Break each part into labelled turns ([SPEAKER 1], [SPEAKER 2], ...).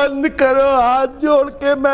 [SPEAKER 1] बंद करो हाथ जोड़ के। मैं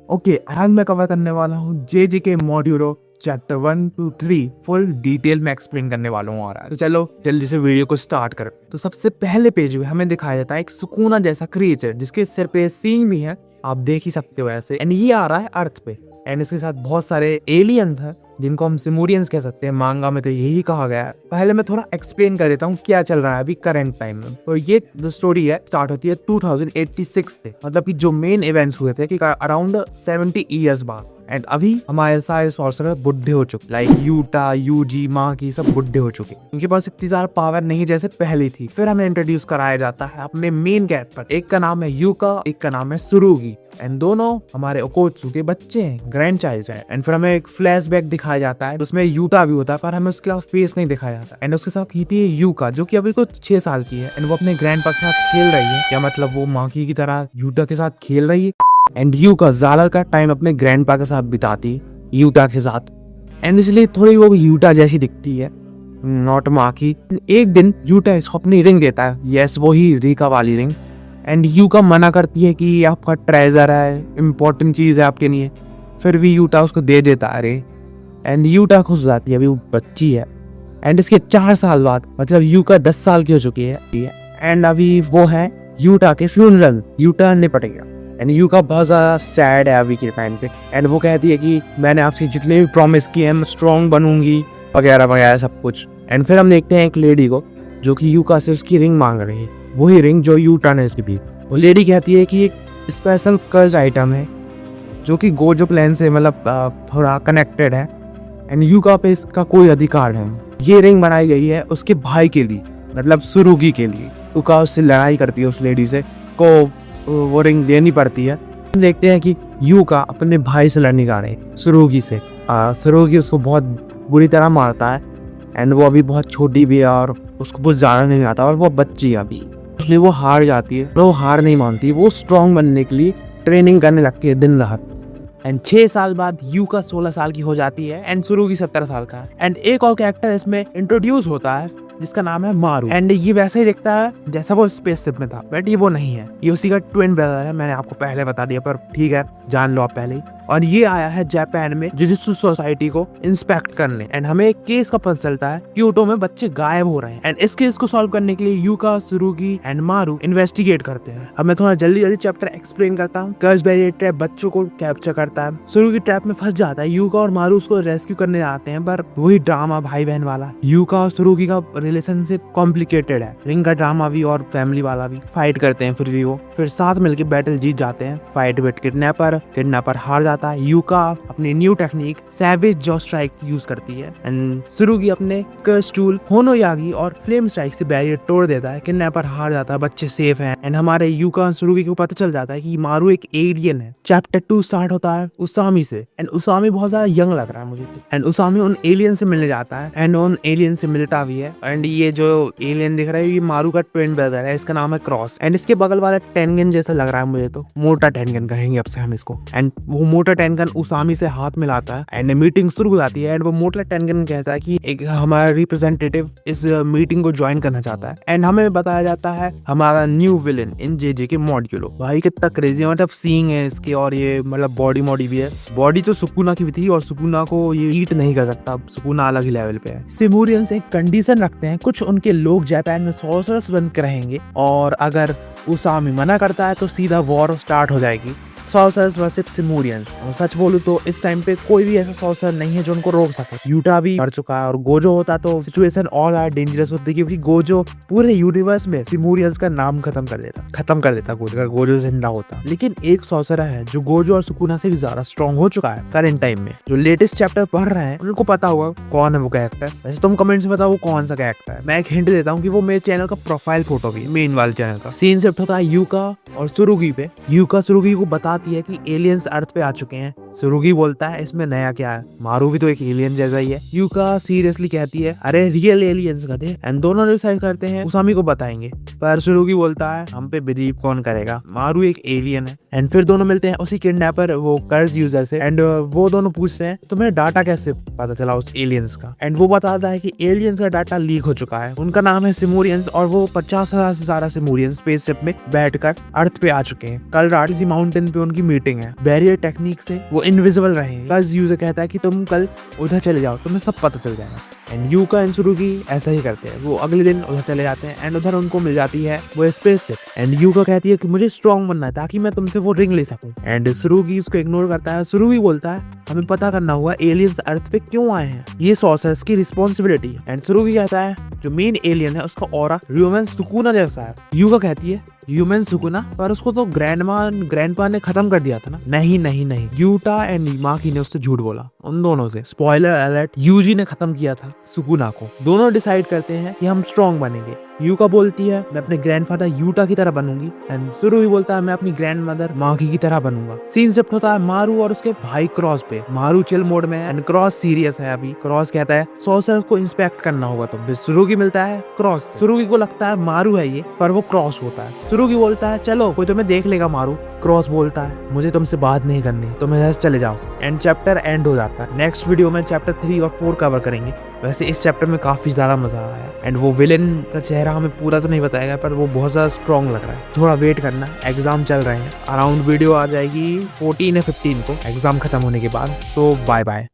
[SPEAKER 2] ओके, आज मैं कवर करने वाला हूँ JJK modulo chapter 1 to 3 full detail में एक्सप्लेन करने वाला हूँ। और तो चलो जल्दी से वीडियो को स्टार्ट करें। तो सबसे पहले पेज में हमें दिखाया जाता है एक सुकूना जैसा क्रिएचर जिसके सिर पे सींग भी है, आप देख ही सकते हो ऐसे। एंड ये आ रहा है अर्थ पे एंड इसके साथ बहुत सारे एलियंस हैं जिनको हम सिमोरियंस कह सकते हैं। मांगा में तो यही कहा गया है। पहले मैं थोड़ा एक्सप्लेन कर देता हूँ क्या चल रहा है अभी करंट टाइम में। तो ये जो स्टोरी है स्टार्ट होती है 2086 से, मतलब कि जो मेन इवेंट्स हुए थे कि अराउंड 70 ईयर्स बाद। एंड अभी हमारे सारे सॉर्सरर बुढ़े हो चुके, लाइक यूटा, यूजी, माँ की सब बुढ़े हो चुके। उनके पास इतनी ज्यादा पावर नहीं जैसे पहले थी। फिर हमें इंट्रोड्यूस कराया जाता है अपने मेन कैरेक्टर, एक का नाम है यूका, एक का नाम है सुरुगी। एंड दोनों हमारे ओकोत्सु के बच्चे हैं, ग्रैंड चाइल्ड हैं। एंड फिर हमें एक फ्लैशबैक दिखाया जाता है, उसमें यूटा भी होता है पर हमें उसके फेस नहीं दिखाया जाता। एंड उसके साथ की थी यूका जो कि अभी कुछ 6 साल की है। एंड वो अपने ग्रैंड पा के साथ खेल रही है, या मतलब वो मांकी की तरह यूटा के साथ खेल रही है। एंड यूका ज्यादा का टाइम अपने ग्रैंड पा के साथ बिताती यूटा के साथ, एंड इसलिए थोड़ी वो यूटा जैसी दिखती है, नॉट मांकी। एक दिन यूटा इसको अपनी रिंग देता है, यस वही रिका वाली रिंग। एंड यूका मना करती है कि ये आपका ट्रेजर है, इम्पोर्टेंट चीज है आपके लिए। फिर भी यूटा उसको दे देता है रे। एंड यूटा खुश हो जाती है, अभी वो बच्ची है। एंड इसके 4 साल बाद, मतलब यूका 10 साल की हो चुकी है एंड अभी वो है यूटा के फ्यूनरल, यूटा निपट गया। एंड यूका बहुत ज्यादा सैड है अभी के टाइम पे। एंड वो कहती है कि मैंने आपसे जितने भी प्रॉमिस किए हैं, मैं स्ट्रॉन्ग बनूंगी वगैरह वगैरह सब कुछ। एंड फिर हम देखते हैं एक लेडी को जो कि यूका से उसकी रिंग मांग रही है, वही रिंग जो यूटा ने उसकी दी। वो लेडी कहती है कि एक स्पेशल कर्ज आइटम है जो कि गोजो प्लान से मतलब थोड़ा कनेक्टेड है एंड यूका पे इसका कोई अधिकार है। ये रिंग बनाई गई है उसके भाई के लिए, मतलब सुरुगी के लिए। यूका उससे लड़ाई करती है, उस लेडी से को वो रिंग देनी पड़ती है। देखते हैं कि यूका अपने भाई से लड़ने का रहे, सुरुगी से। सुरुगी उसको बहुत बुरी तरह मारता है एंड वो अभी बहुत छोटी भी है और उसको कुछ ज़्यादा नहीं आता और वो बच्ची है अभी, इसलिए वो हार जाती है। वो हार नहीं मानती, वो स्ट्रॉन्ग बनने के लिए ट्रेनिंग करने लगती है दिन रात। एंड 6 साल बाद यूका 16 साल की हो जाती है एंड सुरुगी 17 साल का। एंड एक और कैरेक्टर इसमें इंट्रोड्यूस होता है जिसका नाम है मारू। एंड ये वैसे ही दिखता है जैसा वो स्पेसशिप में था, बट ये वो नहीं है, ये उसी का ट्विन ब्रदर है। मैंने आपको पहले बता दिया पर ठीक है, जान लो आप पहले ही। और ये आया है जापान में जुजुत्सु सोसाइटी को इंस्पेक्ट करने। एंड हमें एक केस का पता चलता है, क्योटो में बच्चे गायब हो रहे हैं। एंड इस केस को सॉल्व करने के लिए यूका, सुरुगी एंड मारू इन्वेस्टिगेट करते हैं। अब मैं थोड़ा जल्दी जल्दी चैप्टर एक्सप्लेन करता हूँ। कर्ज बैरियर ट्रैप बच्चों को कैप्चर करता है, सुरुगी ट्रैप में फंस जाता है। यूका और मारू उसको रेस्क्यू करने आते हैं, पर वही ड्रामा भाई बहन वाला। यूका और सुरुगी का रिलेशनशिप कॉम्प्लिकेटेड है, रिंग का ड्रामा भी और फैमिली वाला भी। फाइट करते हैं फिर भी वो, फिर साथ मिलकर बैटल जीत जाते हैं। फाइट विद किडनैपर हार जाता है। यूका अपनी new technique savage jaw strike use करती है एंड सुरुगी अपने कर्स टूल होनोयागी और फ्लेम स्ट्राइक से बैरियर तोड़ देता है। किडनैपर हार जाता है, बच्चे सेफ हैं। एंड हमारे यूका और सुरुगी को पता चल जाता है कि मारू एक एलियन है। चैप्टर 2 स्टार्ट होता है उसामी से एंड उसामी बहुत ज्यादा यंग लग रहा है मुझे। एंड उसामी उन एलियन से मिलने जाता है एंड उन एलियन से मिलता भी है। एंड ये जो एलियन दिख रहा है ये मारू का ट्विन ब्रदर है, इसका नाम है क्रॉस। एंड इसके बगल वाला टेनगन जैसा लग रहा है मुझे, तो मोटा टेनगन कहेंगे अब से हम इसको। एंड वो मोटा टेनगन उसामी से हाथ मिलाता है एंड मीटिंग शुरू हो जाती है। एंड वो मोटा टेनगन कहता है कि एक हमारा रिप्रेजेंटेटिव इस मीटिंग को ज्वाइन करना चाहता है। एंड हमें बताया जाता है हमारा न्यू विलेन इन JJK मॉड्यूलो। भाई कितना क्रेजी है, मतलब सींग है इसके और ये मतलब बॉडी भी है। बॉडी तो सुकुना की भी थी और सुकुना को ये ईट नहीं कर सकता, सुकुना अलग ही लेवल पे है। सिमोरियंस एक कंडीशन रखते हैं, कुछ उनके लोग जापान में सॉर्सरर्स बन के रहेंगे और अगर उसामी मना करता है तो सीधा वॉर स्टार्ट हो जाएगी, सॉर्सरर्स वर्सेस सिमोरियंस। और सच बोलूं तो इस टाइम पे कोई भी ऐसा सॉर्सरर नहीं है जो उनको रोक सके। यूटा भी मर चुका है और गोजो होता तो सिचुएशन और ज्यादा डेंजरस होती, क्योंकि गोजो पूरे यूनिवर्स में सिमोरियंस का नाम खत्म कर देता गोजो, अगर गोजो जिंदा होता। लेकिन एक सॉर्सरर है जो गोजो और सुकुना से भी ज्यादा स्ट्रॉन्ग हो चुका है करंट टाइम में। जो लेटेस्ट चैप्टर पढ़ रहे हैं उनको पता होगा कौन है वो कैरेक्टर। वैसे तुम कमेंट्स में बताओ वो कौन सा कैरेक्टर है। मैं एक हिंट देता हूँ कि वो मेरे चैनल का प्रोफाइल फोटो भी, मेन वाले चैनल का। सीन शिफ्ट होता है यूका और सुरुगी पे। यूका सुरुगी को बताती है कि एलियंस अर्थ पे आ चुके हैं। सुरुगी बोलता है इसमें नया क्या है, मारू भी तो एक एलियन जैसा ही है। यूका सीरियसली कहती है अरे रियल एलियंस का थे। एंड दोनों डिसाइड करते हैं उसामी को बताएंगे, पर सुरुगी बोलता है हम पे बिलीव कौन करेगा, मारू एक एलियन है। एंड फिर दोनों मिलते हैं उसी किडनैपर वो कर्ज यूजर से। एंड वो दोनों पूछते हैं तुम्हें डाटा कैसे पता चला उस एलियंस का। एंड वो बताता है कि एलियंस का डाटा लीक हो चुका है, उनका नाम है सिमोरियंस और वो 50,000 से ज्यादा सिमोरियंस स्पेसशिप में बैठकर अर्थ पे आ चुके हैं। कल रात किसी माउंटेन पे उनकी मीटिंग है। बैरियर टेक्निक से वो इनविजिबल रहे। प्लस यूजर कहता है कि तुम कल उधर चले जाओ, तुम्हें सब पता चल जाएगा। एंड यूका एंड सुरुगी ऐसा ही करते हैं। वो अगले दिन उधर चले जाते हैं एंड उधर उनको मिल जाती है वो स्पेस शिप। एंड यूका कहती है कि मुझे स्ट्रॉन्ग बनना है ताकि मैं तुमसे वो रिंग ले सकूं। एंड सुरुगी उसको इग्नोर करता है। सुरुगी बोलता है हमें पता करना होगा एलियंस अर्थ पे क्यों आए हैं, ये सॉर्सरर्स की रिस्पॉन्सिबिलिटी है। एंड सुरुगी कहता है जो मेन एलियन है उसका ऑरा ह्यूमन सुकुना जैसा है। यूका कहती है ह्यूमन सुकुना, पर उसको तो ग्रैंडपा ने खत्म कर दिया था ना। नहीं, यूटा एंड माकी ने उससे झूठ बोला, उन दोनों से। स्पॉइलर अलर्ट, यूजी ने खत्म किया था सुकुना को। दोनों डिसाइड करते हैं कि हम स्ट्रॉन्ग बनेंगे। यूका बोलती है मैं अपने ग्रैंडफादर यूटा की तरह बनूंगी। एंड सुरुगी बोलता है मैं अपनी ग्रैंडमदर माकी की तरह बनूंगा। सीन शिफ्ट होता है मारू और उसके भाई क्रॉस पे। मारू चिल मोड में है एंड क्रॉस सीरियस है अभी। क्रॉस कहता है सॉर्सरर को इंस्पेक्ट करना होगा तो सुरुगी मिलता है क्रॉस। सुरुगी को लगता है मारू है ये, पर वो क्रॉस होता है। सुरुगी बोलता है चलो कोई तुम्हें देख लेगा मारू। क्रॉस बोलता है मुझे तुमसे बात नहीं करनी, तुम इधर से चले जाओ। एंड चैप्टर एंड हो जाता है। नेक्स्ट वीडियो में चैप्टर 3 और 4 कवर करेंगे। वैसे इस चैप्टर में काफी ज्यादा मजा आया है। एंड वो विलेन का चेहरा हमें पूरा तो नहीं बताएगा, पर वो बहुत ज्यादा स्ट्रॉन्ग लग रहा है। थोड़ा वेट करना, एग्जाम चल रहे हैं। अराउंड वीडियो आ जाएगी 14 या 15 को एग्जाम खत्म होने के बाद। तो बाय बाय।